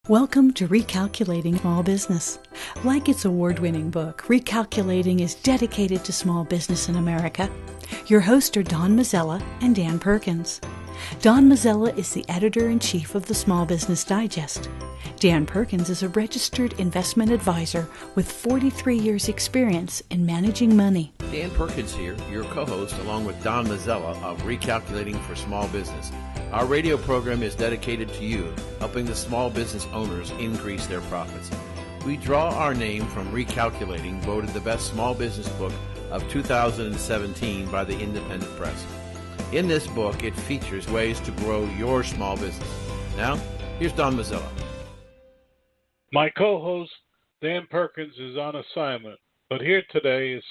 Welcome to Recalculating Small Business. Like its award-winning book, Recalculating is dedicated to small business in America. Your hosts are Don Mazzella and Dan Perkins. Don Mazzella is the editor-in-chief of the Small Business Digest. Dan Perkins is a registered investment advisor with 43 years' experience in managing money. Dan Perkins here, your co-host, along with Don Mazzella of Recalculating for Small Business. Our radio program is dedicated to you, helping the small business owners increase their profits. We draw our name from Recalculating, voted the best small business book of 2017 by the Independent Press. In this book, it features ways to grow your small business. Now, here's Don Mazzella. My co-host, Dan Perkins, is on assignment, but here today is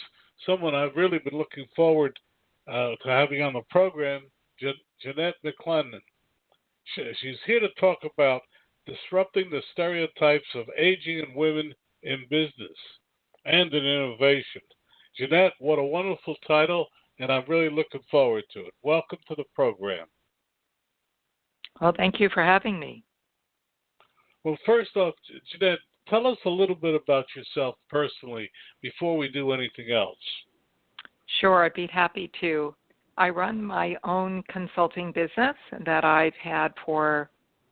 someone I've really been looking forward to having on the program, Jeanette McClennan. She's here to talk about disrupting the stereotypes of aging and women in business and in innovation. Jeanette, what a wonderful title, and I'm really looking forward to it. Welcome to the program. Well, thank you for having me. Well, first off, Jeanette, tell us a little bit about yourself personally before we do anything else. Sure, I'd be happy to. I run my own consulting business that I've had for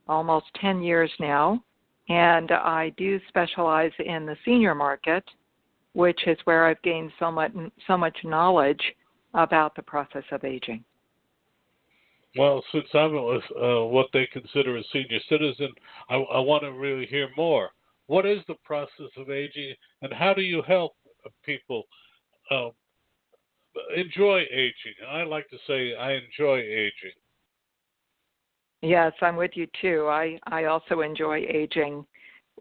almost 10 years now, and I do specialize in the senior market, which is where I've gained so much knowledge about the process of aging. Well, since I'm what they consider a senior citizen, I want to really hear more. What is the process of aging, and how do you help people enjoy aging? I like to say I enjoy aging. Yes, I'm with you too. I also enjoy aging.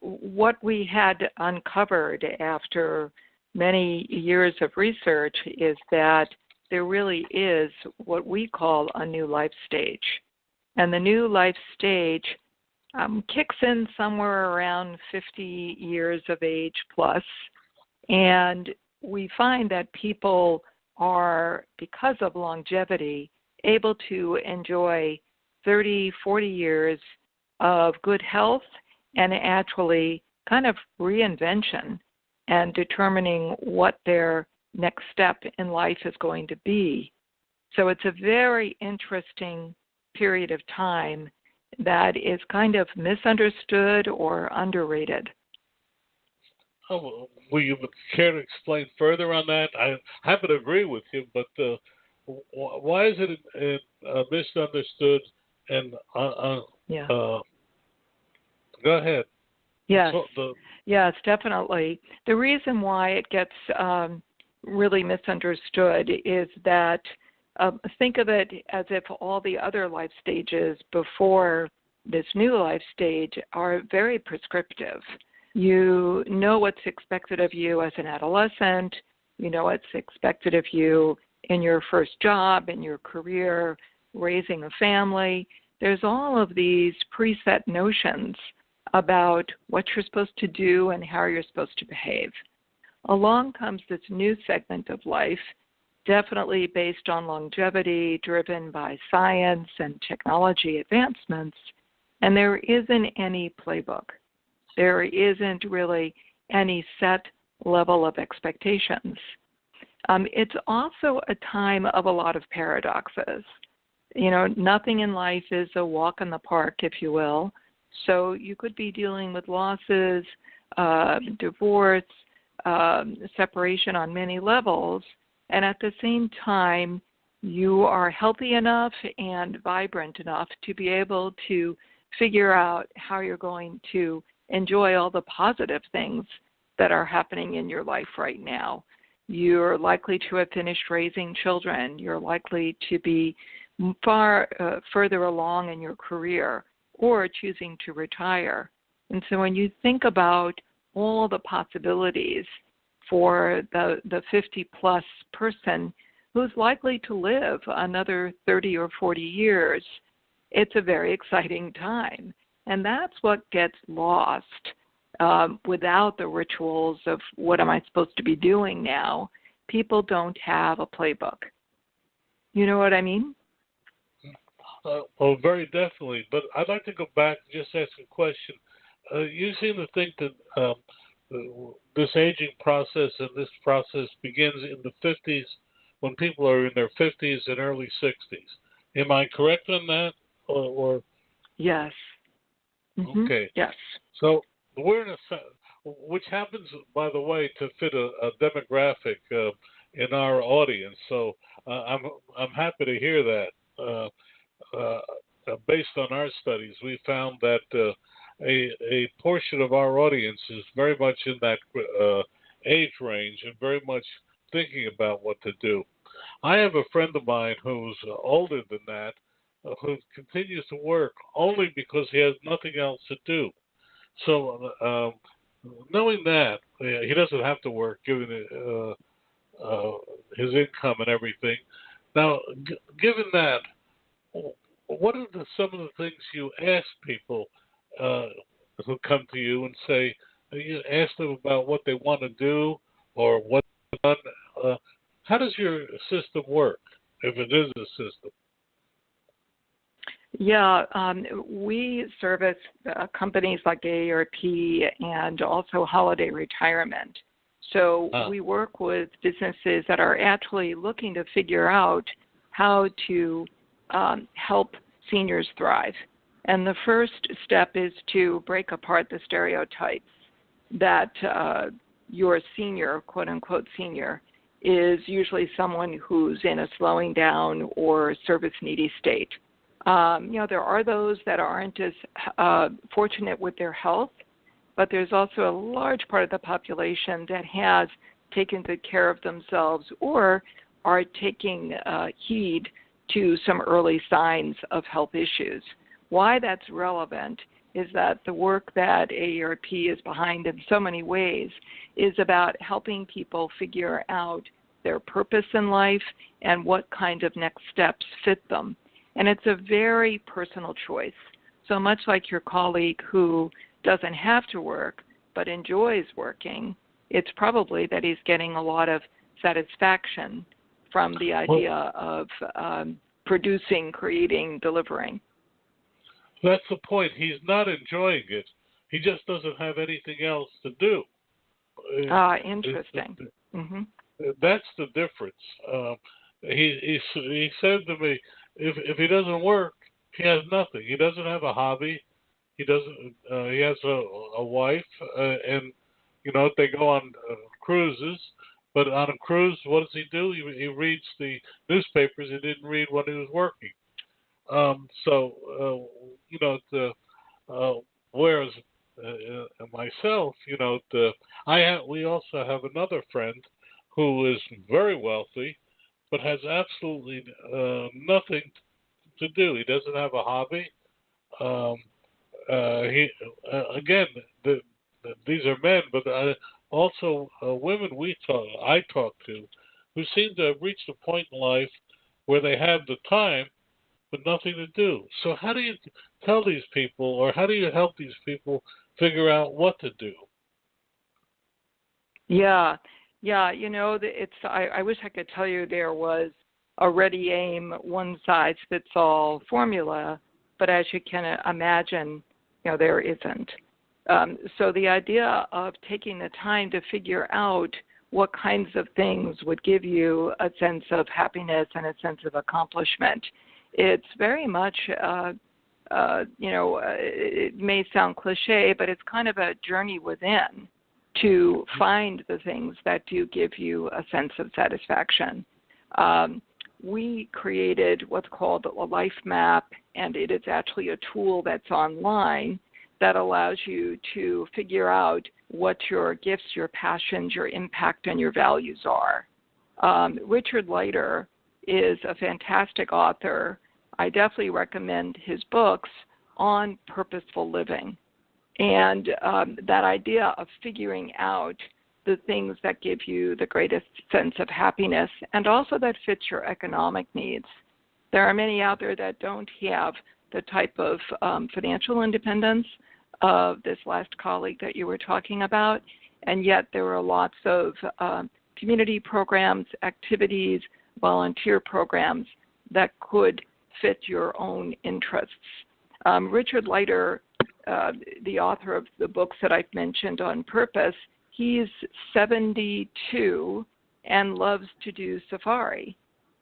What we had uncovered after many years of research is that there really is what we call a new life stage. And the new life stage kicks in somewhere around 50 years of age plus. And we find that people are, because of longevity, able to enjoy 30, 40 years of good health and actually kind of reinvention and determining what their next step in life is going to be. So it's a very interesting period of time that is kind of misunderstood or underrated. Oh, will you care to explain further on that? I happen to agree with you, but why is it misunderstood? And go ahead. Yes, yes, definitely. The reason why it gets really misunderstood is that think of it as if all the other life stages before this new life stage are very prescriptive. You know what's expected of you as an adolescent. You know what's expected of you in your first job, in your career, raising a family. There's all of these preset notions about what you're supposed to do and how you're supposed to behave. Along comes this new segment of life, definitely based on longevity, driven by science and technology advancements, and there isn't any playbook. There isn't really any set level of expectations. It's also a time of a lot of paradoxes. You know, nothing in life is a walk in the park, if you will. So you could be dealing with losses, divorce, separation on many levels, and at the same time, you are healthy enough and vibrant enough to be able to figure out how you're going to enjoy all the positive things that are happening in your life right now. You're likely to have finished raising children. You're likely to be far further along in your career or choosing to retire. And so when you think about all the possibilities for the 50-plus person who's likely to live another 30 or 40 years, it's a very exciting time. And that's what gets lost without the rituals of what am I supposed to be doing now. People don't have a playbook. You know what I mean? Oh, very definitely. But I'd like to go back and just ask a question. you seem to think that this aging process and this process begins in the 50s when people are in their 50s and early 60s. Am I correct on that? Or yes. Mm-hmm. Okay. Yes. So we're in which happens, by the way, to fit a demographic in our audience. So I'm happy to hear that. Based on our studies, we found that a portion of our audience is very much in that age range and very much thinking about what to do. I have a friend of mine who's older than that, who continues to work only because he has nothing else to do. So knowing that, he doesn't have to work, given his income and everything. Now, given that, what are some of the things you ask people who come to you and say, you ask them about what they want to do or what they've done? How does your system work, if it is a system? Yeah, we service companies like AARP and also Holiday Retirement. So we work with businesses that are actually looking to figure out how to help seniors thrive. And the first step is to break apart the stereotypes that your senior, quote-unquote senior, is usually someone who's in a slowing down or service-needy state. There are those that aren't as fortunate with their health, but there's also a large part of the population that has taken good care of themselves or are taking heed to some early signs of health issues. Why that's relevant is that the work that AARP is behind in so many ways is about helping people figure out their purpose in life and what kind of next steps fit them. And it's a very personal choice. So much like your colleague who doesn't have to work but enjoys working, it's probably that he's getting a lot of satisfaction from the idea of producing, creating, delivering. That's the point. He's not enjoying it. He just doesn't have anything else to do. Interesting. That's the difference. He said to me, if he doesn't work, he has nothing. He doesn't have a hobby. He doesn't. He has a wife, and they go on cruises. But on a cruise, what does he do? He reads the newspapers. He didn't read when he was working. Whereas myself, we also have another friend who is very wealthy, but has absolutely nothing to do. He doesn't have a hobby. These are men, but also women I talk to, who seem to have reached a point in life where they have the time but nothing to do. So how do you tell these people, or how do you help these people figure out what to do? Yeah. I wish I could tell you there was a ready aim, one size fits all formula, but as you can imagine, there isn't. So the idea of taking the time to figure out what kinds of things would give you a sense of happiness and a sense of accomplishment, it's very much, it may sound cliche, but it's kind of a journey within to find the things that do give you a sense of satisfaction. We created what's called a life map, and it is actually a tool that's online that allows you to figure out what your gifts, your passions, your impact, and your values are. Richard Leiter is a fantastic author. I definitely recommend his books on purposeful living. And that idea of figuring out the things that give you the greatest sense of happiness and also that fits your economic needs. There are many out there that don't have the type of financial independence of this last colleague that you were talking about, and yet there are lots of community programs, activities, volunteer programs that could fit your own interests. Richard Leiter the author of the books that I've mentioned on purpose, he's 72 and loves to do safari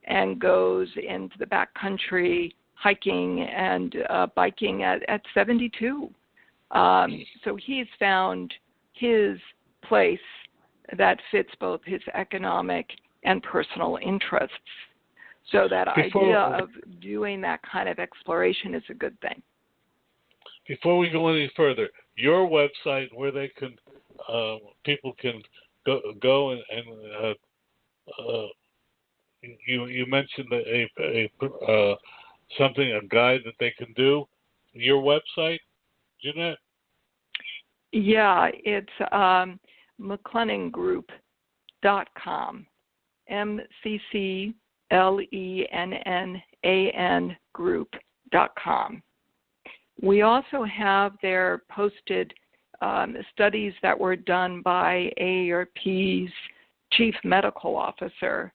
and goes into the backcountry hiking and biking at 72. So he's found his place that fits both his economic and personal interests. So that idea of doing that kind of exploration is a good thing. Before we go any further, your website where they can, people can go and you mentioned a something, a guide that they can do. Your website, Jeanette? Yeah, it's McClennangroup.com. McClennan Group.com. We also have there posted studies that were done by AARP's chief medical officer.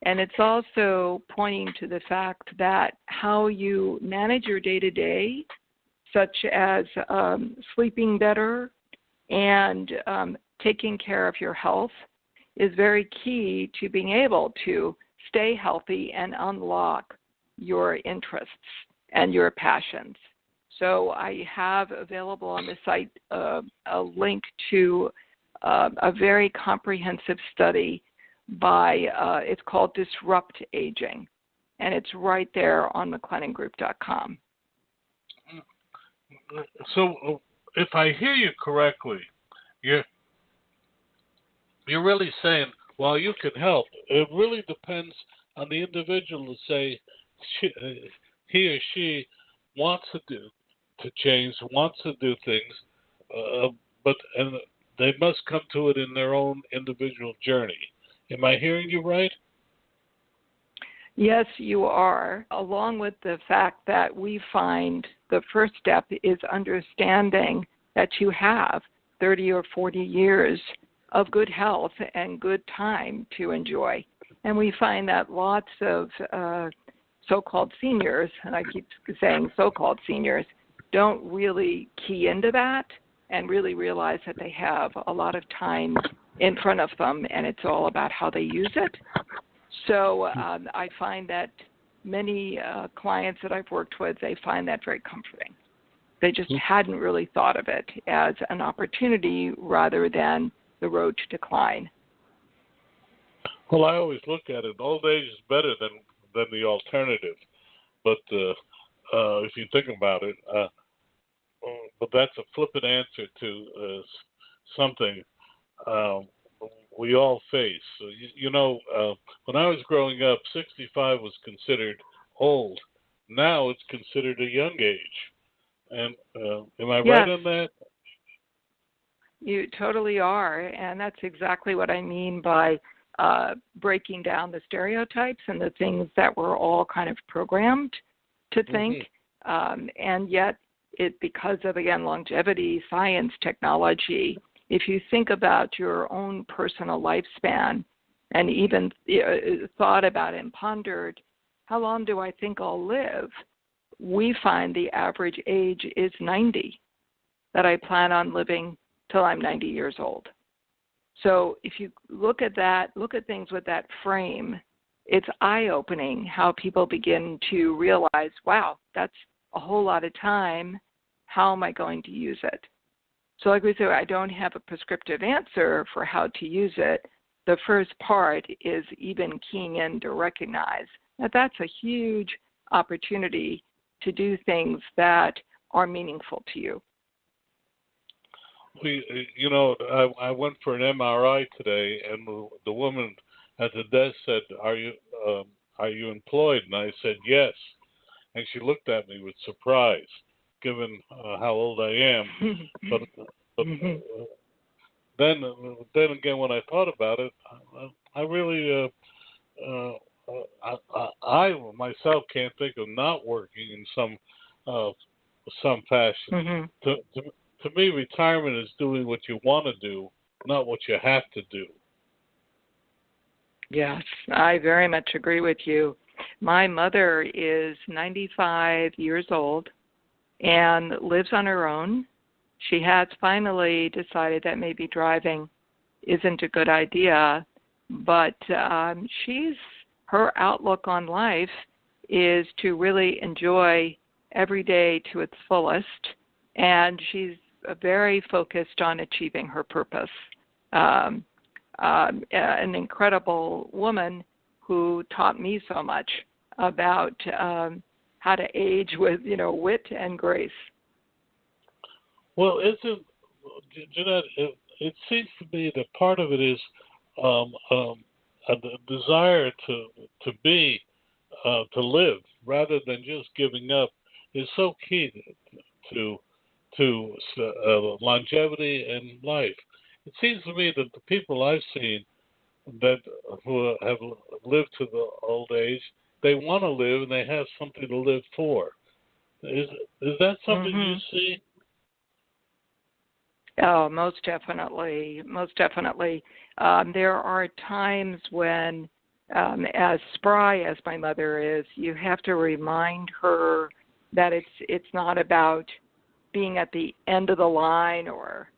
And it's also pointing to the fact that how you manage your day-to-day, such as sleeping better and taking care of your health, is very key to being able to stay healthy and unlock your interests and your passions. So I have available on the site a link to a very comprehensive study by, it's called Disrupt Aging, and it's right there on McClennangroup.com. So if I hear you correctly, you're really saying, well, you can help. It really depends on the individual to say he or she wants to change, wants to do things, but they must come to it in their own individual journey. Am I hearing you right? Yes, you are, along with the fact that we find the first step is understanding that you have 30 or 40 years of good health and good time to enjoy. And we find that lots of so-called seniors, and I keep saying so-called seniors, don't really key into that and really realize that they have a lot of time in front of them, and it's all about how they use it. So I find that many clients that I've worked with, they find that very comforting. They just hadn't really thought of it as an opportunity rather than the road to decline. Well, I always look at it, old age is better than the alternative. But if you think about it, but that's a flippant answer to something we all face. So, when I was growing up, 65 was considered old. Now it's considered a young age. And am I right on that? You totally are, and that's exactly what I mean by breaking down the stereotypes and the things that we're all kind of programmed to think, and yet because of, again, longevity, science, technology, if you think about your own personal lifespan and even thought about and pondered, how long do I think I'll live? We find the average age is 90, that I plan on living till I'm 90 years old. So if you look at that, look at things with that frame, it's eye-opening how people begin to realize, wow, that's a whole lot of time. How am I going to use it? So like we said, I don't have a prescriptive answer for how to use it. The first part is even keying in to recognize that that's a huge opportunity to do things that are meaningful to you. I went for an MRI today, and the woman at the desk said, "Are you employed?" And I said, "Yes." And she looked at me with surprise, given how old I am. But then again, when I thought about it, I really, I myself can't think of not working in some fashion. To me, retirement is doing what you want to do, not what you have to do. Yes, I very much agree with you. My mother is 95 years old, and lives on her own. She has finally decided that maybe driving isn't a good idea, but her outlook on life is to really enjoy every day to its fullest, and she's very focused on achieving her purpose. An incredible woman who taught me so much about how to age with, wit and grace. Well, Jeanette, it seems to me that part of it is a desire to live rather than just giving up is so key to longevity in life. It seems to me that the people I've seen who have lived to the old age, they want to live and they have something to live for. Is that something you see? Oh, most definitely. Most definitely. There are times when, as spry as my mother is, you have to remind her that it's not about being at the end of the line or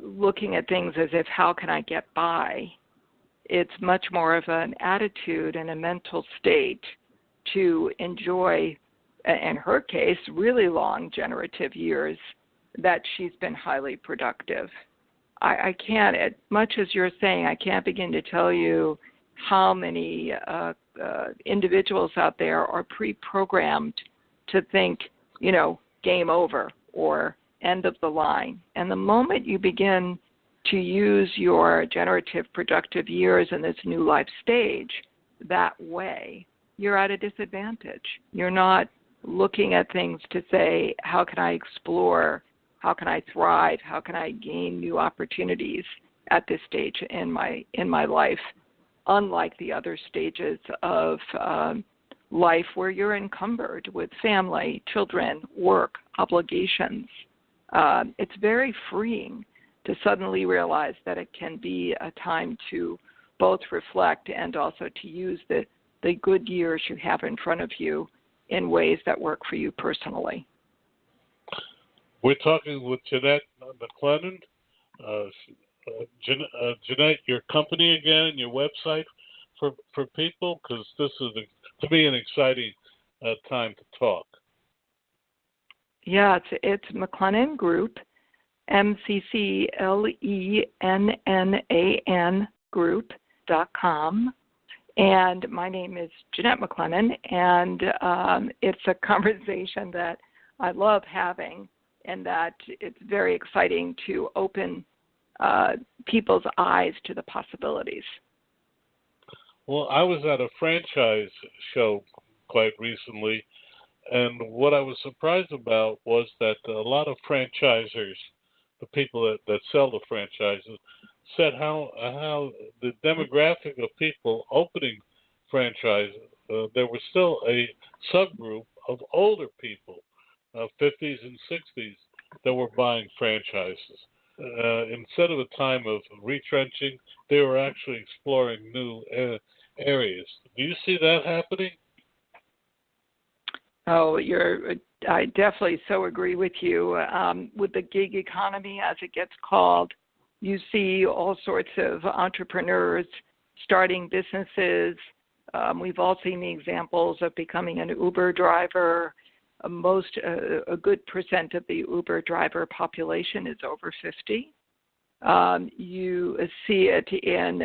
looking at things as if, how can I get by? It's much more of an attitude and a mental state to enjoy, in her case, really long generative years that she's been highly productive. I can't, as much as you're saying, I can't begin to tell you how many individuals out there are pre-programmed to think, game over or end of the line. And the moment you begin to use your generative productive years in this new life stage that way, you're at a disadvantage. You're not looking at things to say, how can I explore? How can I thrive? How can I gain new opportunities at this stage in my life? Unlike the other stages of life where you're encumbered with family, children, work, obligations. It's very freeing to suddenly realize that it can be a time to both reflect and also to use the good years you have in front of you in ways that work for you personally. We're talking with Jeanette McClennan. Jeanette, your company again, your website for people, because this is, to me, an exciting time to talk. Yeah, it's McClennan Group, McClennan Group.com. And my name is Jeanette McClennan, and it's a conversation that I love having, and that it's very exciting to open people's eyes to the possibilities. Well, I was at a franchise show quite recently, and what I was surprised about was that a lot of franchisers, the people that sell the franchises, said how the demographic of people opening franchises, there was still a subgroup of older people, 50s and 60s, that were buying franchises. Instead of a time of retrenching, they were actually exploring new areas. Do you see that happening? Oh, I definitely so agree with you. With the gig economy, as it gets called, you see all sorts of entrepreneurs starting businesses. We've all seen the examples of becoming an Uber driver. A good percent of the Uber driver population is over 50. You see it in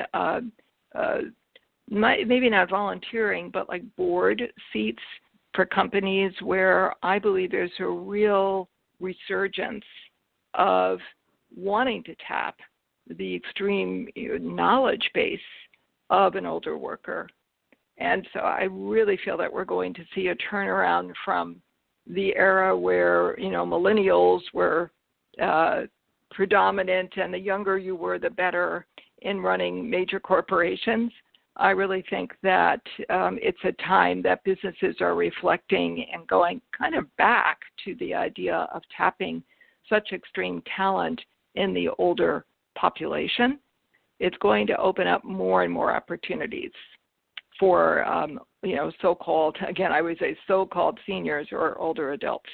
maybe not volunteering, but like board seats for companies where I believe there's a real resurgence of wanting to tap the extreme knowledge base of an older worker. And so I really feel that we're going to see a turnaround from the era where, millennials were predominant and the younger you were, the better in running major corporations. I really think that it's a time that businesses are reflecting and going kind of back to the idea of tapping such extreme talent in the older population. It's going to open up more and more opportunities for so-called, again, I would say so-called seniors or older adults.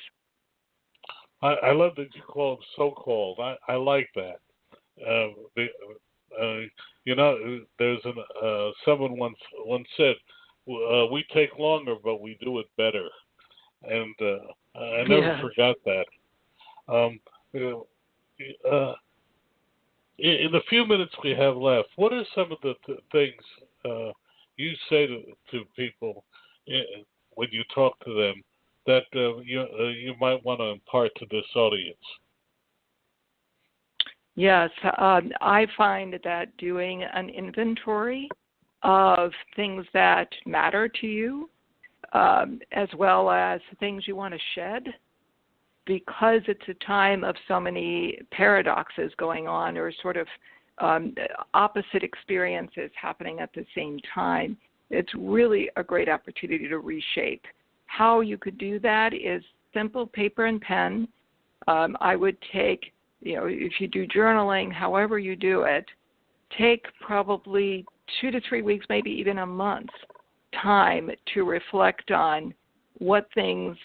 I love that you call them so-called. I like that. There's someone once said, we take longer, but we do it better. And I never forgot that. In the few minutes we have left, what are some of the things you say to people when you talk to them that you might want to impart to this audience? Yes, I find that doing an inventory of things that matter to you, as well as things you want to shed, because it's a time of so many paradoxes going on, or sort of opposite experiences happening at the same time. It's really a great opportunity to reshape. How you could do that is simple paper and pen. I would take, if you do journaling, however you do it, take probably 2 to 3 weeks, maybe even a month time to reflect on what things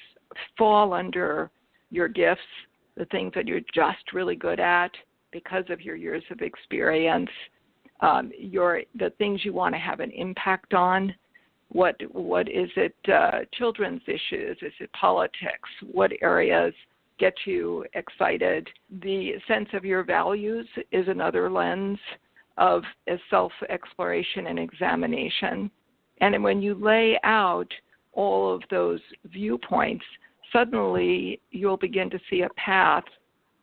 fall under your gifts, the things that you're just really good at because of your years of experience, the things you want to have an impact on. What is it? Children's issues? Is it politics? What areas get you excited? The sense of your values is another lens of self-exploration and examination. And when you lay out all of those viewpoints, suddenly you'll begin to see a path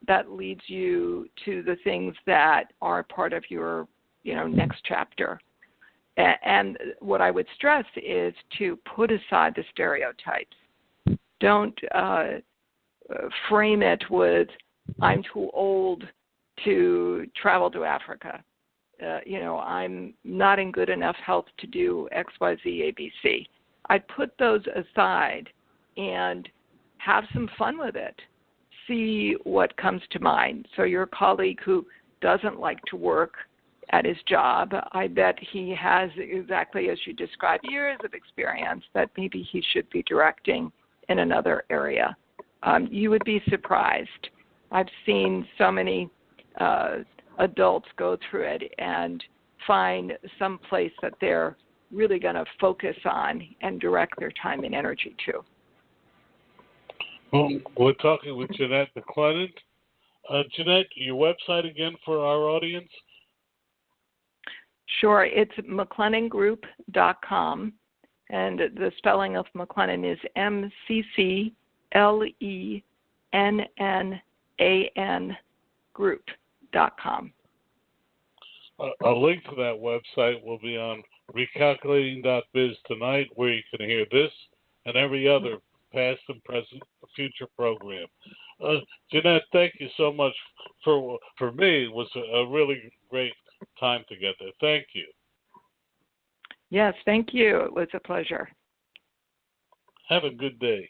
that leads you to the things that are part of your next chapter. And what I would stress is to put aside the stereotypes. Don't frame it with, I'm too old to travel to Africa. I'm not in good enough health to do X, Y, Z, ABC. I'd put those aside and have some fun with it. See what comes to mind. So your colleague who doesn't like to work at his job, I bet he has, exactly as you described, years of experience that maybe he should be directing in another area. You would be surprised. I've seen so many adults go through it and find some place that they're really going to focus on and direct their time and energy to. Well, we're talking with Jeanette McClennan. Jeanette, your website again for our audience? Sure, it's McClennangroup.com, and the spelling of McClennan is McClennan Group.com. A link to that website will be on recalculating.biz tonight, where you can hear this and every other past and present future program. Jeanette, thank you so much. For me, it was a really great time together. Thank you. Yes, thank you. It was a pleasure. Have a good day.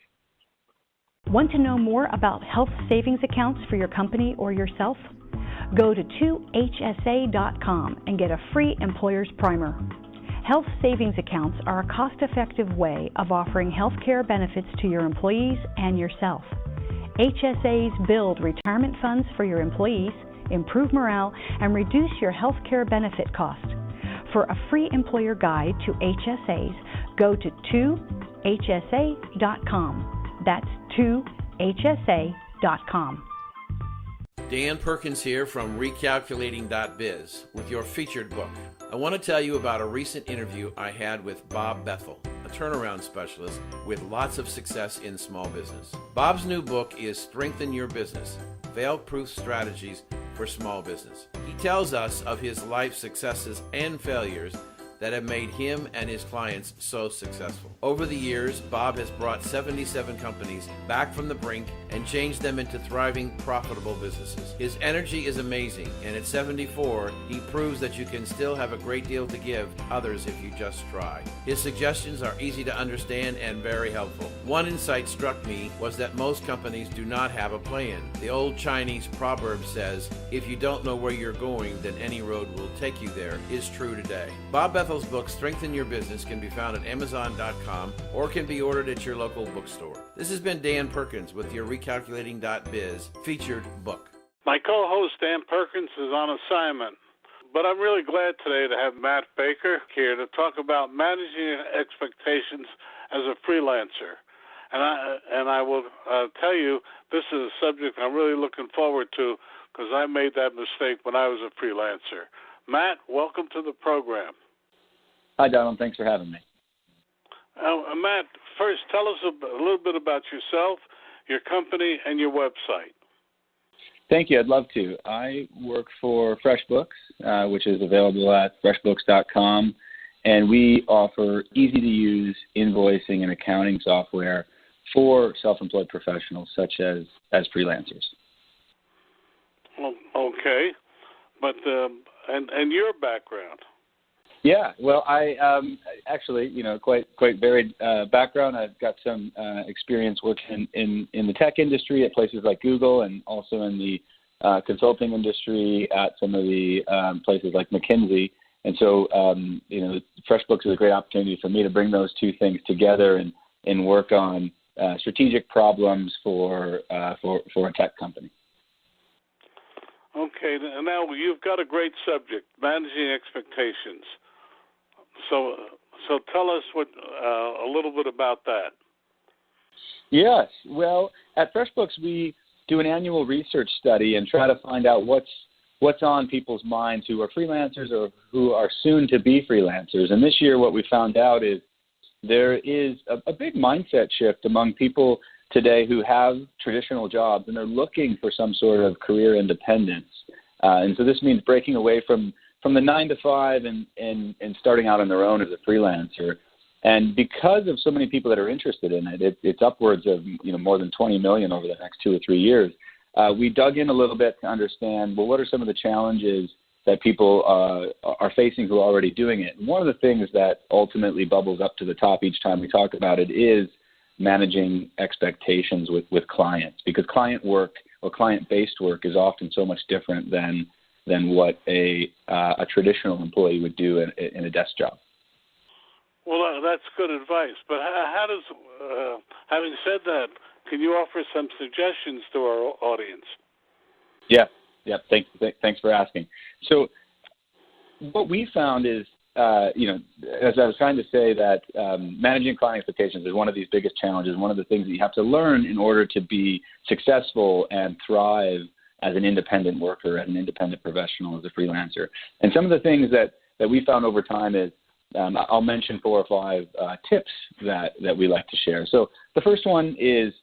Want to know more about health savings accounts for your company or yourself? Go to 2hsa.com and get a free employer's primer. Health savings accounts are a cost-effective way of offering health care benefits to your employees and yourself. HSAs build retirement funds for your employees, improve morale, and reduce your health care benefit cost. For a free employer guide to HSAs, go to 2hsa.com. That's 2hsa.com. Dan Perkins here from recalculating.biz with your featured book. I want to tell you about a recent interview I had with Bob Bethel, a turnaround specialist with lots of success in small business. Bob's new book is Strengthen Your Business, Fail-Proof Strategies for Small Business. He tells us of his life successes and failures that have made him and his clients so successful. Over the years, Bob has brought 77 companies back from the brink and change them into thriving, profitable businesses. His energy is amazing, and at 74, he proves that you can still have a great deal to give others if you just try. His suggestions are easy to understand and very helpful. One insight struck me was that most companies do not have a plan. The old Chinese proverb says, if you don't know where you're going, then any road will take you there, is true today. Bob Bethel's book, Strengthen Your Business, can be found at Amazon.com or can be ordered at your local bookstore. This has been Dan Perkins with your Recalculating.biz featured book. My co-host Dan Perkins is on assignment, but I'm really glad today to have Matt Baker here to talk about managing expectations as a freelancer. And I will tell you, this is a subject I'm really looking forward to because I made that mistake when I was a freelancer. Matt, welcome to the program. Hi, Donald. Thanks for having me. Matt, first tell us a little bit about yourself, your company, and your website. Thank you. I'd love to. I work for FreshBooks, which is available at freshbooks.com, and we offer easy-to-use invoicing and accounting software for self-employed professionals such as freelancers. Okay, but and your background? Yeah, well, I actually, quite varied background. I've got some experience working in the tech industry at places like Google, and also in the consulting industry at some of the places like McKinsey. And so, FreshBooks is a great opportunity for me to bring those two things together and work on strategic problems for a tech company. Okay, now you've got a great subject, managing expectations. So tell us a little bit about that. Yes, well, at FreshBooks we do an annual research study and try to find out what's on people's minds who are freelancers or who are soon to be freelancers. And this year what we found out is there is a big mindset shift among people today who have traditional jobs and they're looking for some sort of career independence. And so this means breaking away from the 9 to 5 and starting out on their own as a freelancer. And because of so many people that are interested in it, it's upwards of more than 20 million over the next 2 or 3 years. We dug in a little bit to understand, well, what are some of the challenges that people are facing who are already doing it? And one of the things that ultimately bubbles up to the top each time we talk about it is managing expectations with clients, because client work or client-based work is often so much different than what a traditional employee would do in a desk job. Well, that's good advice. But how does, having said that, can you offer some suggestions to our audience? Yeah. Thanks for asking. So what we found is, as I was trying to say, that managing client expectations is one of these biggest challenges, one of the things that you have to learn in order to be successful and thrive as an independent worker, as an independent professional, as a freelancer. And some of the things that we found over time is, I'll mention 4 or 5 tips that we like to share. So the first one is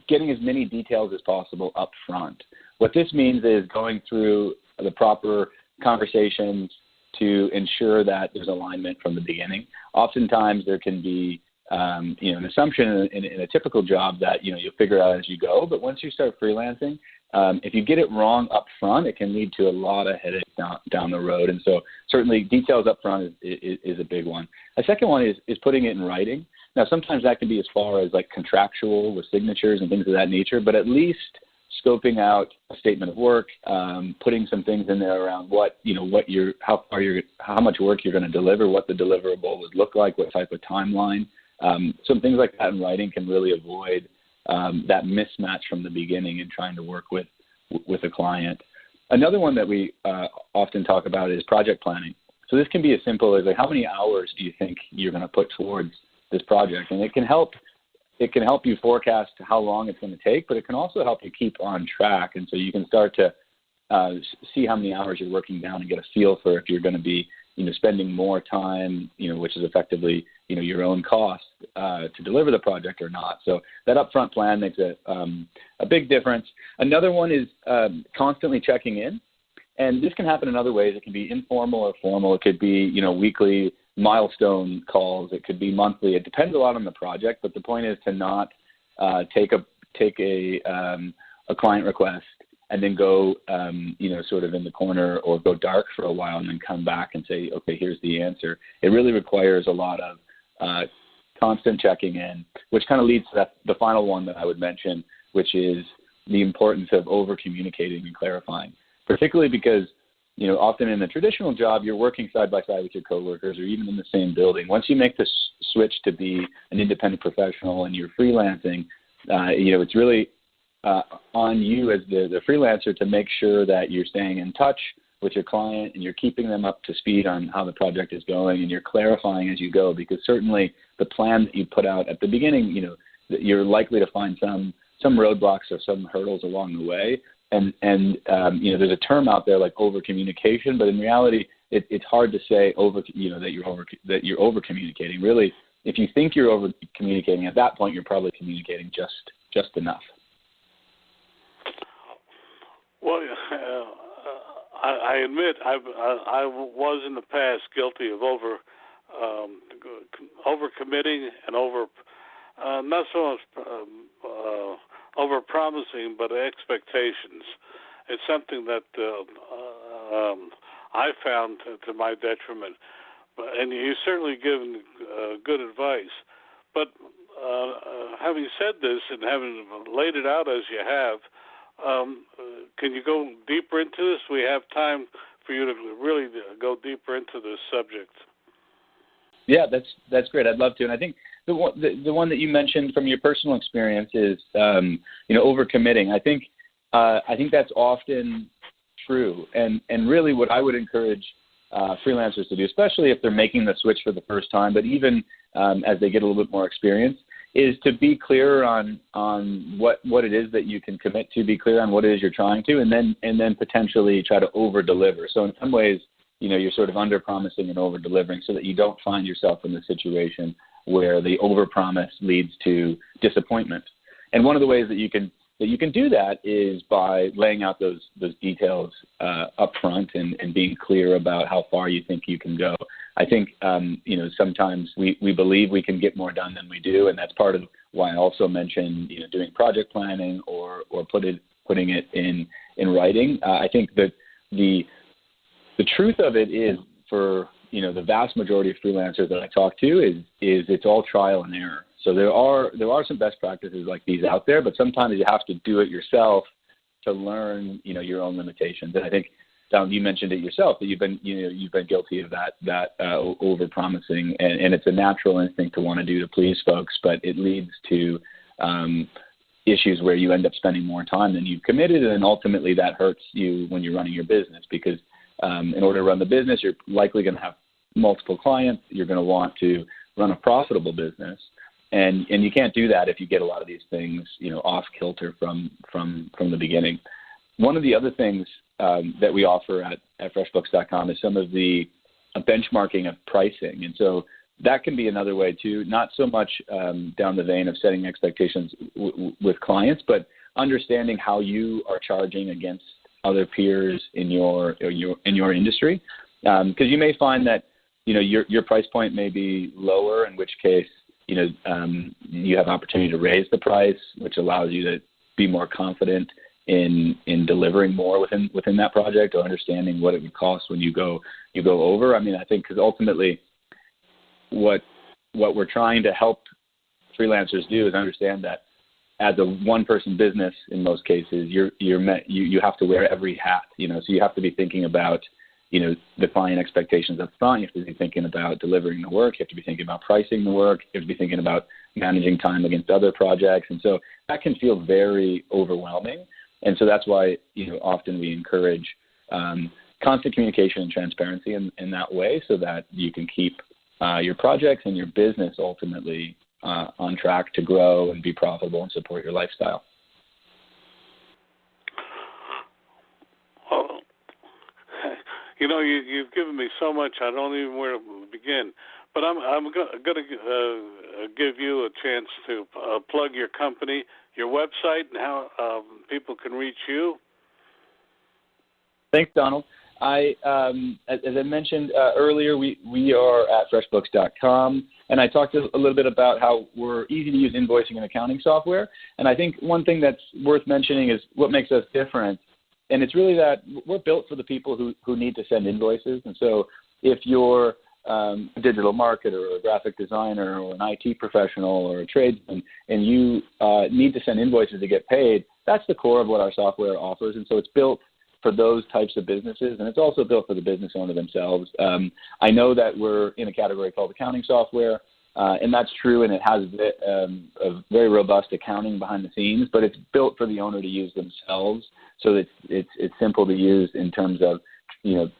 getting as many details as possible up front. What this means is going through the proper conversations to ensure that there's alignment from the beginning. Oftentimes there can be an assumption in a typical job that you'll figure out as you go. But once you start freelancing, if you get it wrong up front, it can lead to a lot of headaches down the road. And so certainly details up front is a big one. A second one is putting it in writing. Now sometimes that can be as far as like contractual with signatures and things of that nature, but at least scoping out a statement of work, putting some things in there around how much work you're going to deliver, what the deliverable would look like, what type of timeline. Some things like that in writing can really avoid that mismatch from the beginning in trying to work with a client. Another one that we often talk about is project planning. So this can be as simple as how many hours do you think you're going to put towards this project? And it can help you forecast how long it's going to take, but it can also help you keep on track. And so you can start to see how many hours you're working down and get a feel for if you're going to be, spending more time, which is effectively, your own cost to deliver the project or not. So that upfront plan makes a big difference. Another one is constantly checking in. And this can happen in other ways. It can be informal or formal. It could be, weekly milestone calls. It could be monthly. It depends a lot on the project, but the point is to not take take a client request and then go, sort of in the corner or go dark for a while and then come back and say, okay, here's the answer. It really requires a lot of constant checking in, which kind of leads to the final one that I would mention, which is the importance of over-communicating and clarifying, particularly because, often in the traditional job, you're working side by side with your coworkers or even in the same building. Once you make the switch to be an independent professional and you're freelancing, it's really on you as the freelancer to make sure that you're staying in touch with your client and you're keeping them up to speed on how the project is going and you're clarifying as you go, because certainly the plan that you put out at the beginning, you're likely to find some roadblocks or some hurdles along the way. And there's a term out there like over communication, but in reality, it's hard to say that you're over communicating. Really, if you think you're over communicating, at that point, you're probably communicating just enough. Well, I admit I was in the past guilty of over committing and not so much over promising, but expectations. It's something that I found to my detriment. And you've certainly given good advice. But having said this and having laid it out as you have, can you go deeper into this? We have time for you to really go deeper into this subject. Yeah, that's great. I'd love to. And I think the one that you mentioned from your personal experience is overcommitting. I think that's often true. And really, what I would encourage freelancers to do, especially if they're making the switch for the first time, but even as they get a little bit more experience, is to be clear on what it is that you can commit to, be clear on what it is you're trying to, and then potentially try to over-deliver. So in some ways, you're sort of under-promising and over-delivering so that you don't find yourself in the situation where the over-promise leads to disappointment. And one of the ways that you can do that is by laying out those details up front and being clear about how far you think you can go. I think, sometimes we believe we can get more done than we do, and that's part of why I also mentioned, doing project planning or putting it in writing. I think that the truth of it is, for the vast majority of freelancers that I talk to, is it's all trial and error. So there are some best practices like these out there, but sometimes you have to do it yourself to learn your own limitations. And I think, Don, you mentioned it yourself that you've been guilty of that over promising, and it's a natural instinct to want to do to please folks, but it leads to issues where you end up spending more time than you've committed, and ultimately that hurts you when you're running your business, because in order to run the business, you're likely going to have multiple clients. You're going to want to run a profitable business, and you can't do that if you get a lot of these things off kilter from the beginning. One of the other things that we offer at FreshBooks.com is some of the benchmarking of pricing, and so that can be another way too. Not so much down the vein of setting expectations with clients, but understanding how you are charging against other peers in your industry, because you may find that your price point may be lower, in which case you have opportunity to raise the price, which allows you to be more confident in delivering more within that project, or understanding what it would cost when you go over. I mean, I think because ultimately what we're trying to help freelancers do is understand that as a one-person business, in most cases, you have to wear every hat. So you have to be thinking about the client expectations up front. You have to be thinking about delivering the work. You have to be thinking about pricing the work. You have to be thinking about managing time against other projects, and so that can feel very overwhelming. And so that's why often we encourage constant communication and transparency in that way, so that you can keep your projects and your business ultimately on track to grow and be profitable and support your lifestyle. Well, you've given me so much, I don't even know where to begin. But I'm going to give you a chance to plug your company, your website, and how people can reach you. Thanks, Donald. as I mentioned earlier, we are at FreshBooks.com, and I talked a little bit about how we're easy to use invoicing and accounting software. And I think one thing that's worth mentioning is what makes us different, and it's really that we're built for the people who need to send invoices. And so if you're a digital marketer or a graphic designer or an IT professional or a tradesman, and you need to send invoices to get paid, that's the core of what our software offers. And so it's built for those types of businesses, and it's also built for the business owner themselves. I know that we're in a category called accounting software, and that's true, and it has a very robust accounting behind the scenes, but it's built for the owner to use themselves, so that it's simple to use in terms of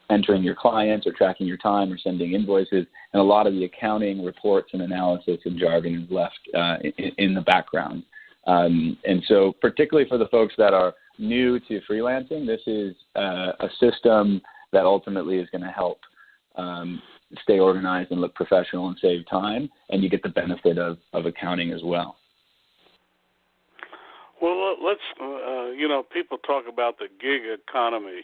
entering your clients or tracking your time or sending invoices, and a lot of the accounting reports and analysis and jargon is left in the background. And so particularly for the folks that are new to freelancing, this is a system that ultimately is going to help stay organized and look professional and save time, and you get the benefit of accounting as well. Well, let's, people talk about the gig economy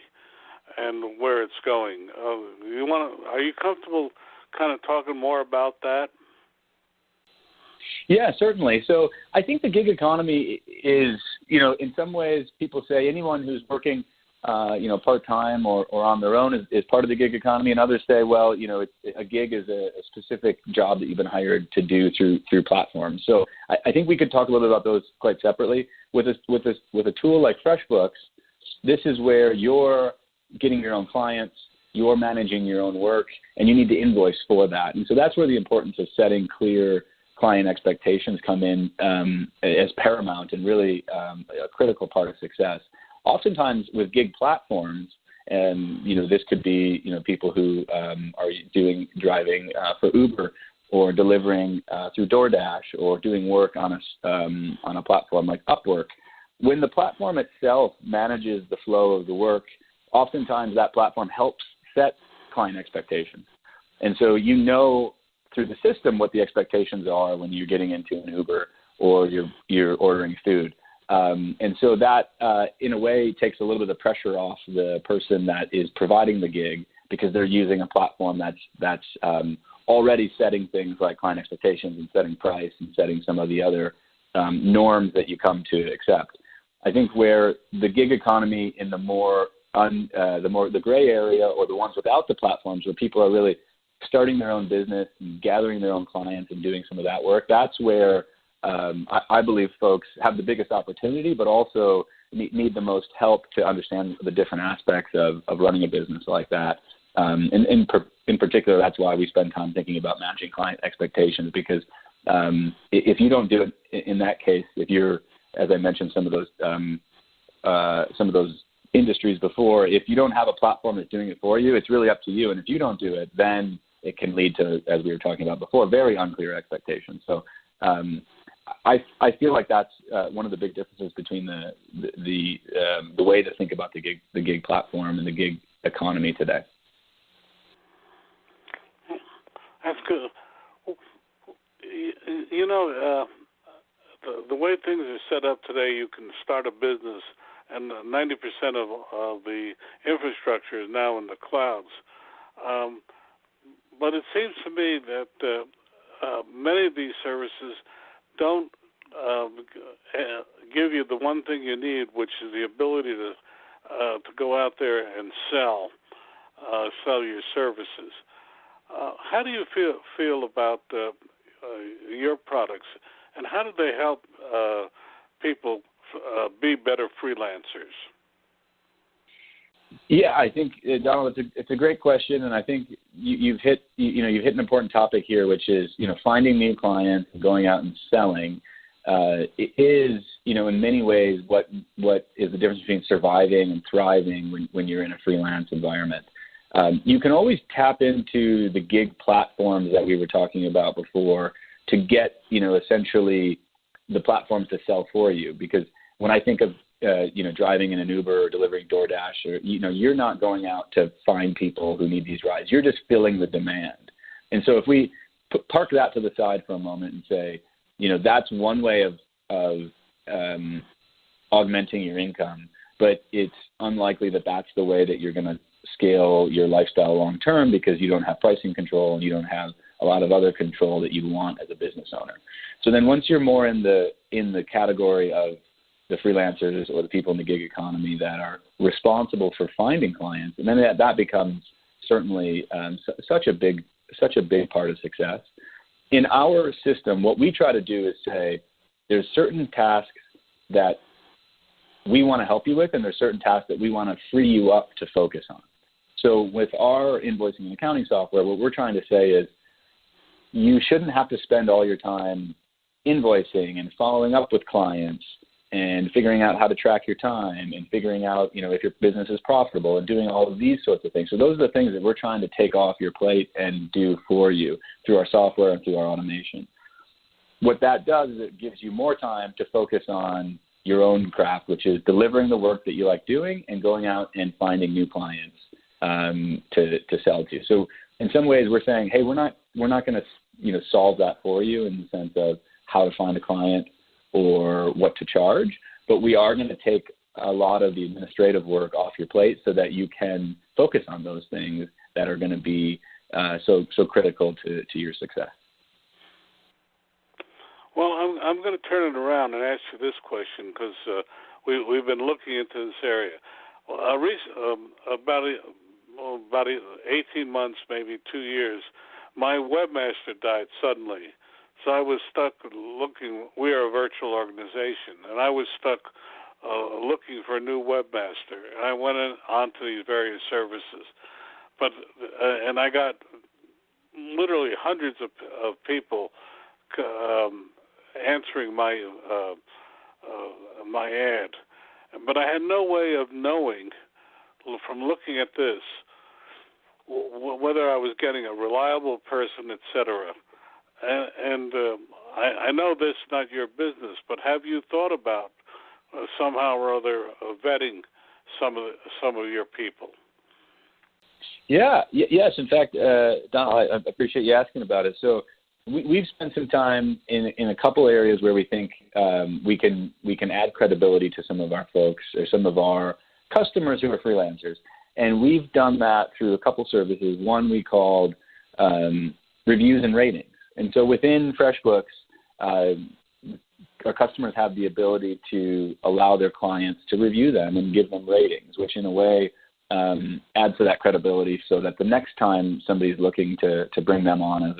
and where it's going. Are you comfortable kind of talking more about that? Yeah, certainly. So I think the gig economy is, in some ways people say anyone who's working, part-time or on their own is part of the gig economy, and others say, well, a gig is a specific job that you've been hired to do through platforms. So I think we could talk a little bit about those quite separately. With a tool like FreshBooks, this is where you're getting your own clients, you're managing your own work, and you need to invoice for that. And so that's where the importance of setting clear client expectations come in as paramount and really a critical part of success. Oftentimes with gig platforms, and this could be people who are driving for Uber or delivering through DoorDash or doing work on a platform like Upwork. When the platform itself manages the flow of the work, oftentimes that platform helps set client expectations, and so through the system what the expectations are when you're getting into an Uber or you're ordering food. And so that, in a way, takes a little bit of the pressure off the person that is providing the gig, because they're using a platform that's already setting things like client expectations and setting price and setting some of the other norms that you come to accept. I think where the gig economy in the gray area, or the ones without the platforms, where people are really starting their own business and gathering their own clients and doing some of that work, that's where I believe folks have the biggest opportunity, but also need the most help to understand the different aspects of running a business like that. And in particular, that's why we spend time thinking about managing client expectations, because if you don't do it in that case, if you're, as I mentioned, some of those industries before, if you don't have a platform that's doing it for you, it's really up to you. And if you don't do it, then it can lead to, as we were talking about before, very unclear expectations. So I feel like that's one of the big differences between the way to think about the gig platform and the gig economy today. That's good. The way things are set up today, you can start a business, and 90% of the infrastructure is now in the clouds. But it seems to me that many of these services don't give you the one thing you need, which is the ability to go out there and sell your services. How do you feel about your products, and how do they help people be better freelancers? Yeah, I think, Donald, it's a great question, and I think you've hit an important topic here, which is finding new clients and going out and selling. It is in many ways what is the difference between surviving and thriving when you're in a freelance environment. You can always tap into the gig platforms that we were talking about before to get essentially the platforms to sell for you, because when I think of driving in an Uber or delivering DoorDash, or you're not going out to find people who need these rides. You're just filling the demand. And so if we park that to the side for a moment and say, that's one way of augmenting your income. but it's unlikely that that's the way that you're going to scale your lifestyle long term, because you don't have pricing control and you don't have a lot of other control that you want as a business owner. So then once you're more in the category of the freelancers or the people in the gig economy that are responsible for finding clients, and then that becomes certainly such a big part of success. In our system, what we try to do is say there's certain tasks that we want to help you with, and there's certain tasks that we want to free you up to focus on. So with our invoicing and accounting software, what we're trying to say is you shouldn't have to spend all your time invoicing and following up with clients and figuring out how to track your time and figuring out, if your business is profitable and doing all of these sorts of things. So those are the things that we're trying to take off your plate and do for you through our software and through our automation. What that does is it gives you more time to focus on your own craft, which is delivering the work that you like doing and going out and finding new clients to sell to. So in some ways we're saying, hey, we're not going to solve that for you in the sense of how to find a client or what to charge, but we are going to take a lot of the administrative work off your plate so that you can focus on those things that are going to be so critical to your success. Well, I'm going to turn it around and ask you this question, because we've been looking into this area. About 18 months, maybe 2 years, my webmaster died suddenly. So I was stuck looking. We are a virtual organization, and I was stuck looking for a new webmaster. And I went on to these various services, and I got literally hundreds of people answering my ad, but I had no way of knowing from looking at this whether I was getting a reliable person, etc. And I know this is not your business, but have you thought about somehow or other vetting some of your people? Yes. In fact, Don, I appreciate you asking about it. So we've spent some time in a couple areas where we think we can add credibility to some of our folks or some of our customers who are freelancers, and we've done that through a couple services. One we called reviews and ratings. And so within FreshBooks, our customers have the ability to allow their clients to review them and give them ratings, which in a way adds to that credibility, so that the next time somebody's looking to bring them on as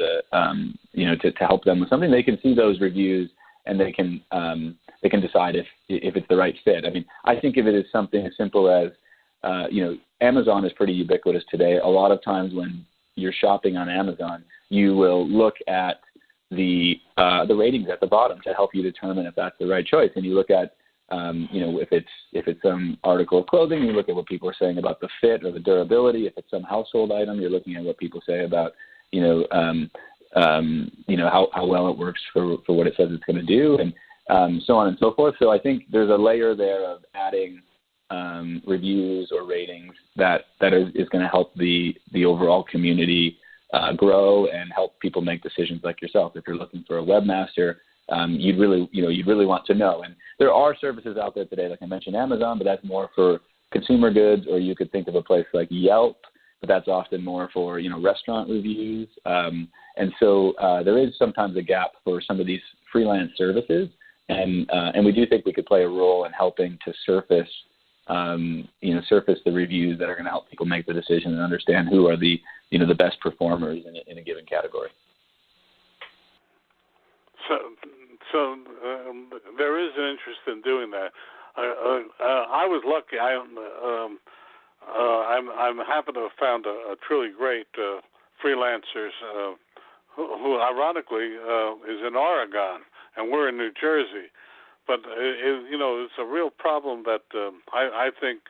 to help them with something, they can see those reviews and they can decide if it's the right fit. I mean, I think of it as something as simple as Amazon is pretty ubiquitous today. A lot of times when you're shopping on Amazon, you will look at the ratings at the bottom to help you determine if that's the right choice. And you look at, if it's some article of clothing, you look at what people are saying about the fit or the durability. If it's some household item, you're looking at what people say about, how well it works for what it says it's going to do, and so on and so forth. So I think there's a layer there of adding reviews or ratings that is going to help the overall community grow and help people make decisions like yourself. If you're looking for a webmaster, you'd really want to know. And there are services out there today, like I mentioned, Amazon, but that's more for consumer goods, or you could think of a place like Yelp, but that's often more for, restaurant reviews. And so there is sometimes a gap for some of these freelance services. And we do think we could play a role in helping to surface the reviews that are going to help people make the decision and understand who are the best performers in a given category. So there is an interest in doing that. I was lucky. I'm happy to have found a truly great freelancers who ironically is in Oregon, and we're in New Jersey. But it's a real problem that I think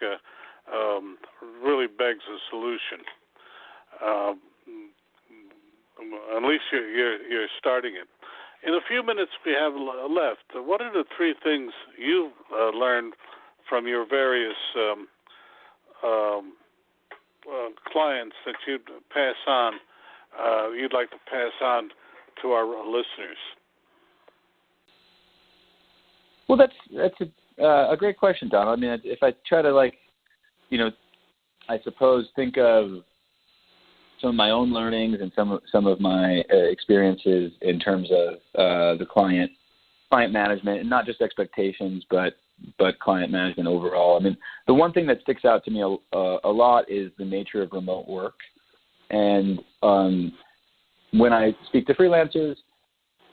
really begs a solution. At least you're starting it. In a few minutes we have left, what are the three things you've learned from your various clients that you'd like to pass on to our listeners? Well, that's A great question, Don. I mean, if I try to I suppose think of some of my own learnings and some of my experiences in terms of the client management, and not just expectations, but client management overall. I mean, the one thing that sticks out to me a lot is the nature of remote work. And when I speak to freelancers,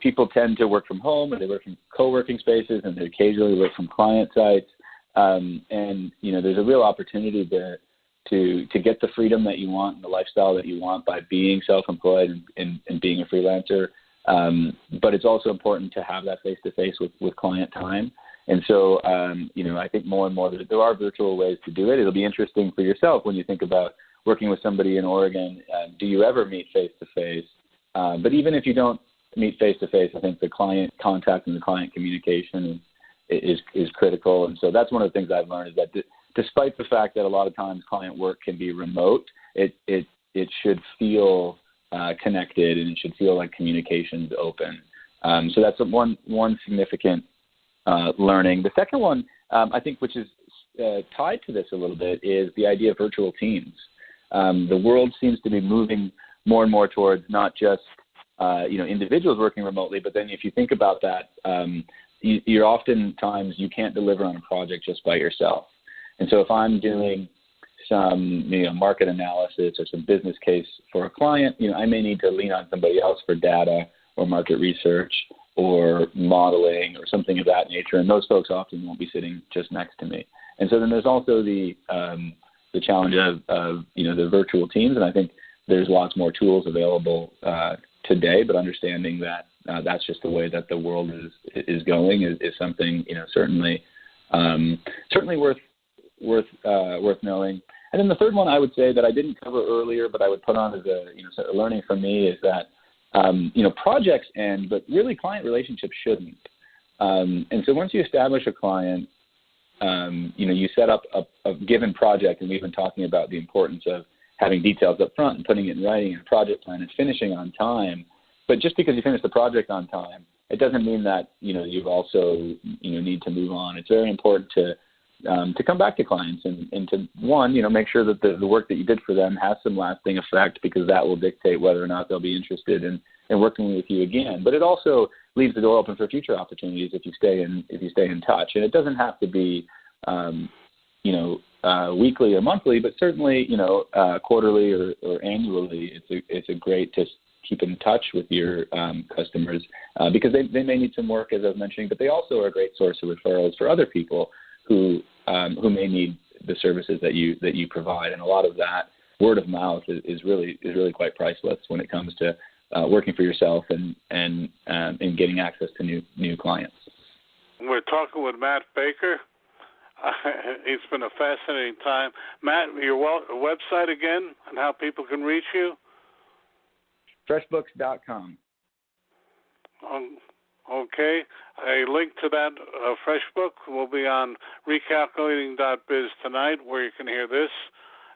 people tend to work from home, or they work from co-working spaces, and they occasionally work from client sites. And there's a real opportunity there to get the freedom that you want and the lifestyle that you want by being self-employed and being a freelancer. But it's also important to have that face-to-face with client time. And so, I think more and more there are virtual ways to do it. It'll be interesting for yourself when you think about working with somebody in Oregon. Do you ever meet face-to-face? But even if you don't meet face-to-face, I think the client contact and the client communication is critical. And so that's one of the things I've learned, is that despite the fact that a lot of times client work can be remote, it should feel connected, and it should feel like communication's open. So that's one significant learning. The second one, I think, which is tied to this a little bit, is the idea of virtual teams. The world seems to be moving more and more towards not just individuals working remotely, but then if you think about that, you're oftentimes you can't deliver on a project just by yourself. And so if I'm doing some market analysis or some business case for a client, I may need to lean on somebody else for data or market research or modeling or something of that nature, and those folks often won't be sitting just next to me. And so then there's also the challenge of the virtual teams, and I think there's lots more tools available today, but understanding that that's just the way that the world is going is something certainly worth knowing. And then the third one I would say that I didn't cover earlier, but I would put on as a learning for me, is that projects end, but really client relationships shouldn't. And so once you establish a client, you set up a given project, and we've been talking about the importance of having details up front and putting it in writing and a project plan and finishing on time. But just because you finish the project on time, it doesn't mean that you've also need to move on. It's very important to come back to clients and to make sure that the work that you did for them has some lasting effect, because that will dictate whether or not they'll be interested in working with you again. But it also leaves the door open for future opportunities if you stay in touch. And it doesn't have to be weekly or monthly, but certainly quarterly or annually. It's a great to keep in touch with your customers because they may need some work, as I was mentioning, but they also are a great source of referrals for other people who may need the services that you provide. And a lot of that word of mouth is really quite priceless when it comes to working for yourself and getting access to new clients. We're talking with Matt Baker. It's been a fascinating time. Matt, your website again and how people can reach you? FreshBooks.com. Okay. A link to that FreshBook will be on recalculating.biz tonight, where you can hear this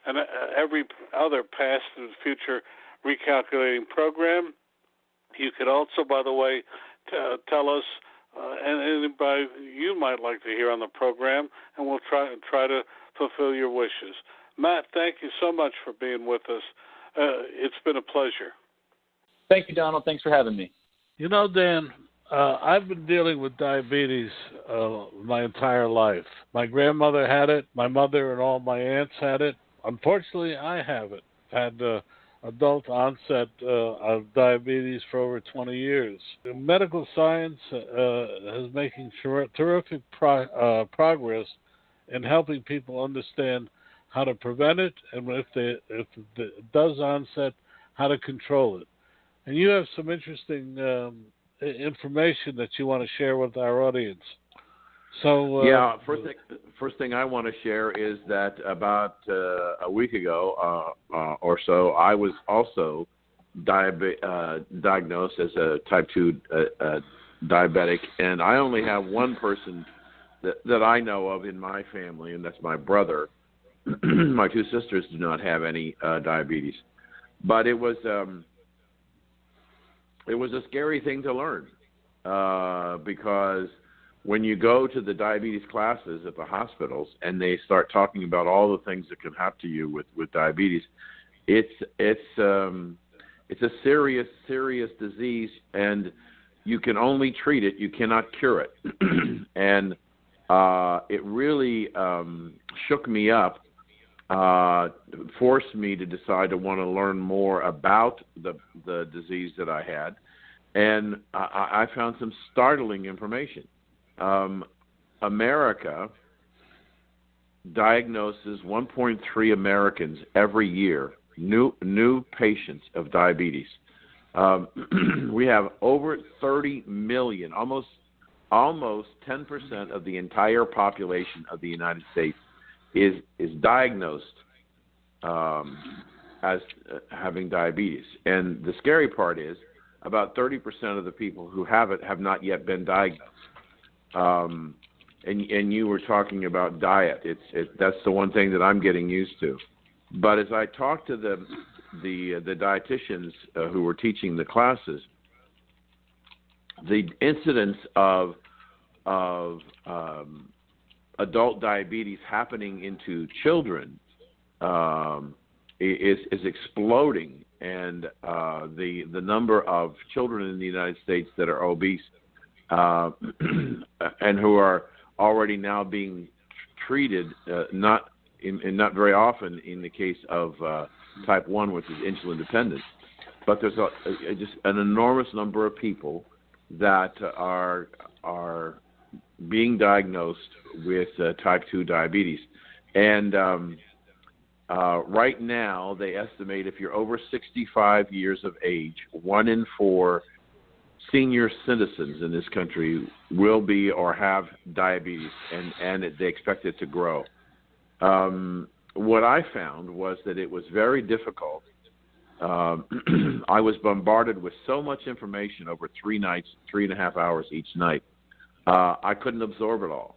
and every other past and future recalculating program. You could also, by the way, tell us and anybody you might like to hear on the program, and we'll try to fulfill your wishes. Matt, thank you so much for being with us. It's been a pleasure. Thank you, Donald. Thanks for having me. Dan, I've been dealing with diabetes my entire life. My grandmother had it. My mother and all my aunts had it. Unfortunately, I haven't had adult onset of diabetes for over 20 years. The medical science is making terrific progress in helping people understand how to prevent it, and if it does onset, how to control it. And you have some interesting information that you want to share with our audience. So first thing I want to share is that about a week ago or so, I was also diagnosed as a type 2 diabetic, and I only have one person that I know of in my family, and that's my brother. My two sisters do not have any diabetes, but it was a scary thing to learn because when you go to the diabetes classes at the hospitals and they start talking about all the things that can happen to you with diabetes, it's a serious disease, and you can only treat it. You cannot cure it. And it really shook me up, forced me to decide to want to learn more about the disease that I had. And I found some startling information. America diagnoses 1.3 Americans every year, new patients of diabetes. We have over 30 million, almost 10% of the entire population of the United States is diagnosed as having diabetes. And the scary part is about 30% of the people who have it have not yet been diagnosed. And you were talking about diet. That's the one thing that I'm getting used to. But as I talked to the dietitians who were teaching the classes, the incidence of adult diabetes happening into children is exploding, and the number of children in the United States that are obese and who are already now being treated, not very often in the case of type 1, which is insulin dependent, but there's just an enormous number of people that are being diagnosed with type 2 diabetes. And right now, they estimate if you're over 65 years of age, 1 in 4 senior citizens in this country will be or have diabetes, and they expect it to grow. What I found was that it was very difficult. I was bombarded with so much information over 3 nights, 3.5 hours each night. I couldn't absorb it all.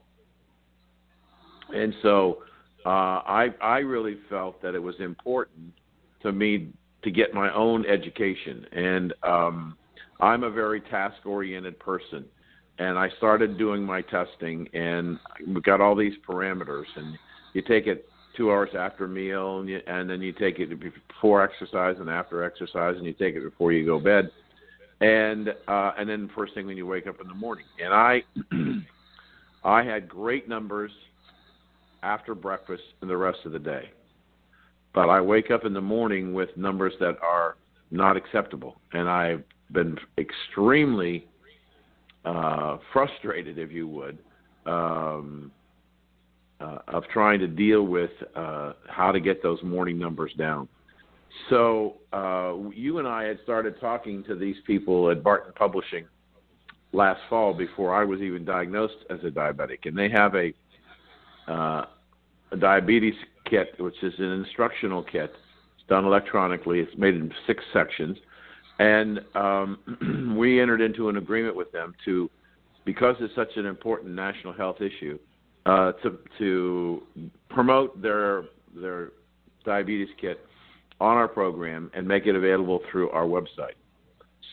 And so I really felt that it was important to me to get my own education. And I'm a very task-oriented person. And I started doing my testing, and we got all these parameters. And you take it 2 hours after a meal, and then you take it before exercise and after exercise, and you take it before you go to bed, and then first thing when you wake up in the morning. And I had great numbers after breakfast and the rest of the day, but I wake up in the morning with numbers that are not acceptable, and I've been extremely frustrated, if you would, of trying to deal with how to get those morning numbers down. So you and I had started talking to these people at Barton Publishing last fall before I was even diagnosed as a diabetic, and they have a diabetes kit, which is an instructional kit. It's done electronically. It's made in 6 sections, and we entered into an agreement with them to, because it's such an important national health issue, to promote their diabetes kit on our program and make it available through our website.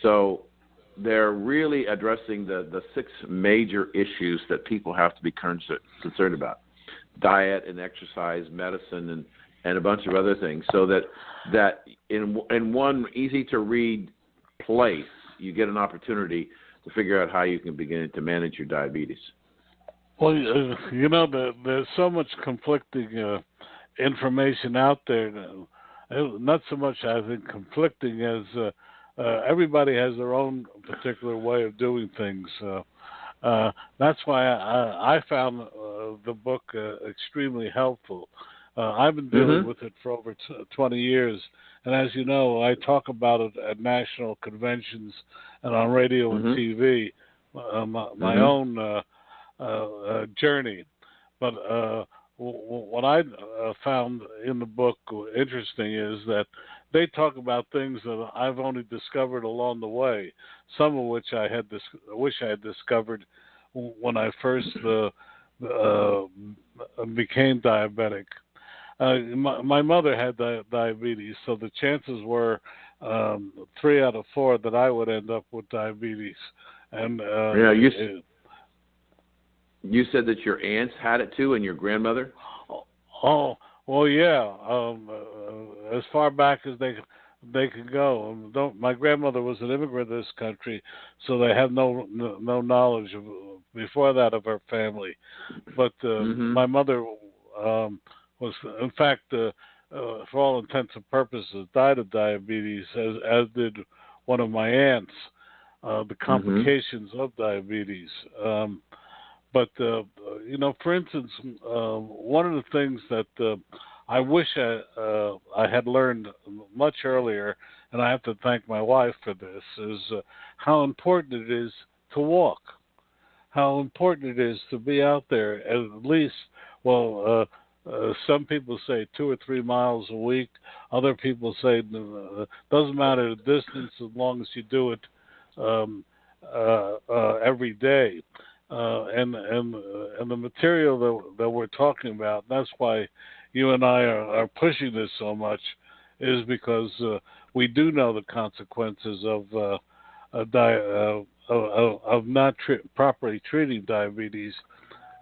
So they're really addressing the 6 major issues that people have to be concerned about: diet and exercise, medicine, and a bunch of other things, so that in one easy-to-read place, you get an opportunity to figure out how you can begin to manage your diabetes. Well, there's so much conflicting information out there. Not so much, I think, conflicting as everybody has their own particular way of doing things. That's why I found the book extremely helpful. I've been dealing with it for over 20 years. And as you know, I talk about it at national conventions and on radio and TV, my own journey. But what I found in the book interesting is that they talk about things that I've only discovered along the way, some of which I wish I had discovered when I first became diabetic. My mother had diabetes, so the chances were 3 out of 4 that I would end up with diabetes. And You said that your aunts had it too, and your grandmother? Oh, well, yeah. As far back as they could go. My grandmother was an immigrant to this country, so they have no knowledge before that of her family. But my mother was, in fact, for all intents and purposes, died of diabetes, as did one of my aunts. The complications of diabetes. But for instance, one of the things that I wish I had learned much earlier, and I have to thank my wife for this, is how important it is to walk, how important it is to be out there at least, some people say 2 or 3 miles a week. Other people say it doesn't matter the distance as long as you do it every day. And the material that we're talking about, that's why you and I are pushing this so much, is because we do know the consequences of not properly treating diabetes.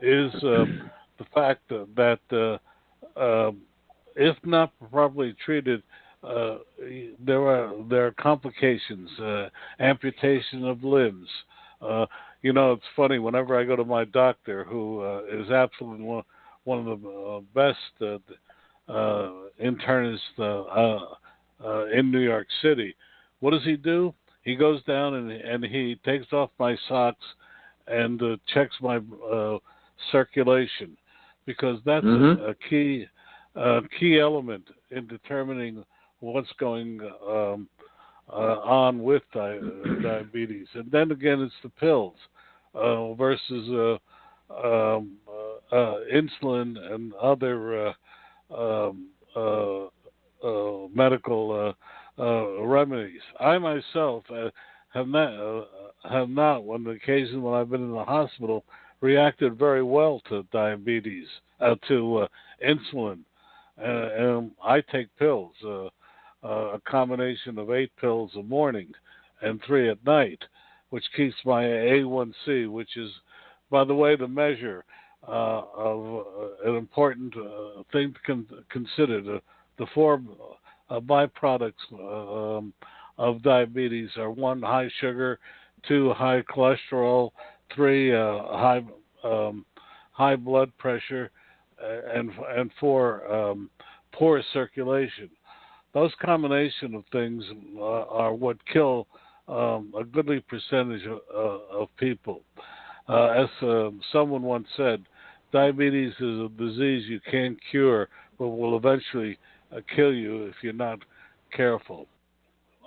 Is the fact that if not properly treated, there are complications, amputation of limbs. It's funny, whenever I go to my doctor, who is absolutely one of the best internists in New York City, what does he do? He goes down and he takes off my socks and checks my circulation, because that's a key element in determining what's going on with diabetes. And then again, it's the pills versus insulin and other medical remedies. I myself have not, on the occasion when I've been in the hospital, reacted very well to diabetes, to insulin. And I take pills, a combination of 8 pills a morning and 3 at night, which keeps my A1C, which is, by the way, the measure of an important thing to consider. The 4 byproducts of diabetes are 1, high sugar, 2, high cholesterol, 3, high blood pressure, and 4, poor circulation. Those combination of things are what kill a goodly percentage of people. As someone once said, diabetes is a disease you can't cure, but will eventually kill you if you're not careful.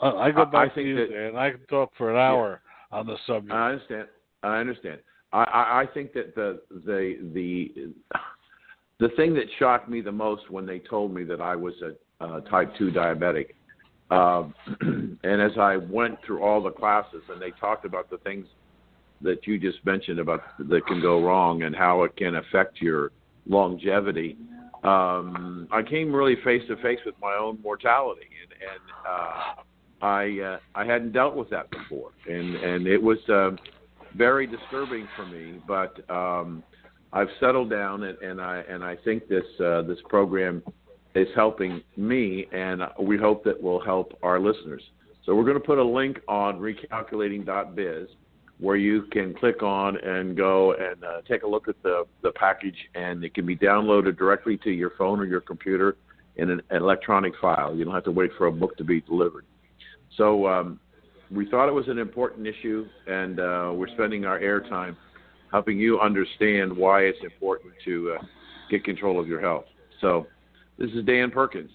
I go back to you, Dan. I can talk for an hour on the subject. I understand. I think that the thing that shocked me the most when they told me that I was a type 2 diabetic, and as I went through all the classes and they talked about the things that you just mentioned about that can go wrong and how it can affect your longevity, I came really face to face with my own mortality, and I hadn't dealt with that before, and it was very disturbing for me. But I've settled down, and I think this program is helping me, and we hope that will help our listeners. So we're going to put a link on recalculating.biz where you can click on and go and take a look at the package, and it can be downloaded directly to your phone or your computer in an electronic file. You don't have to wait for a book to be delivered. So we thought it was an important issue, and we're spending our airtime helping you understand why it's important to get control of your health. So this is Dan Perkins.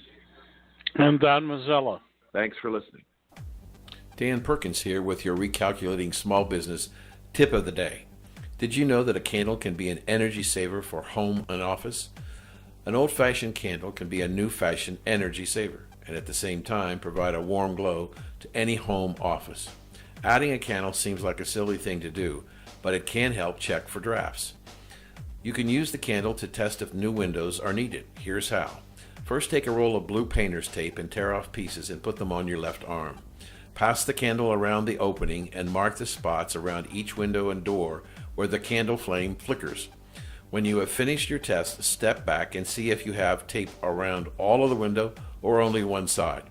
And Don Mazzella. Thanks for listening. Dan Perkins here with your Recalculating Small Business tip of the day. Did you know that a candle can be an energy saver for home and office? An old-fashioned candle can be a new-fashioned energy saver, and at the same time provide a warm glow to any home office. Adding a candle seems like a silly thing to do, but it can help check for drafts. You can use the candle to test if new windows are needed. Here's how. First, take a roll of blue painter's tape and tear off pieces and put them on your left arm. Pass the candle around the opening and mark the spots around each window and door where the candle flame flickers. When you have finished your test, step back and see if you have tape around all of the window or only one side.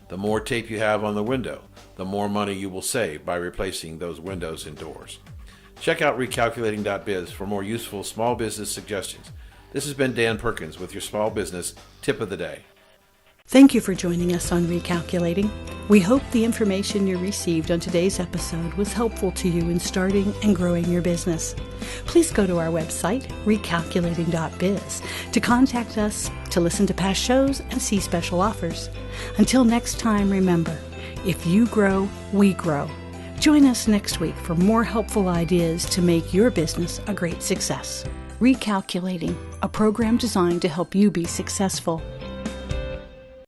The more tape you have on the window, the more money you will save by replacing those windows and doors. Check out recalculating.biz for more useful small business suggestions. This has been Dan Perkins with your small business tip of the day. Thank you for joining us on Recalculating. We hope the information you received on today's episode was helpful to you in starting and growing your business. Please go to our website, recalculating.biz, to contact us, to listen to past shows, and see special offers. Until next time, remember, if you grow, we grow. Join us next week for more helpful ideas to make your business a great success. Recalculating, a program designed to help you be successful.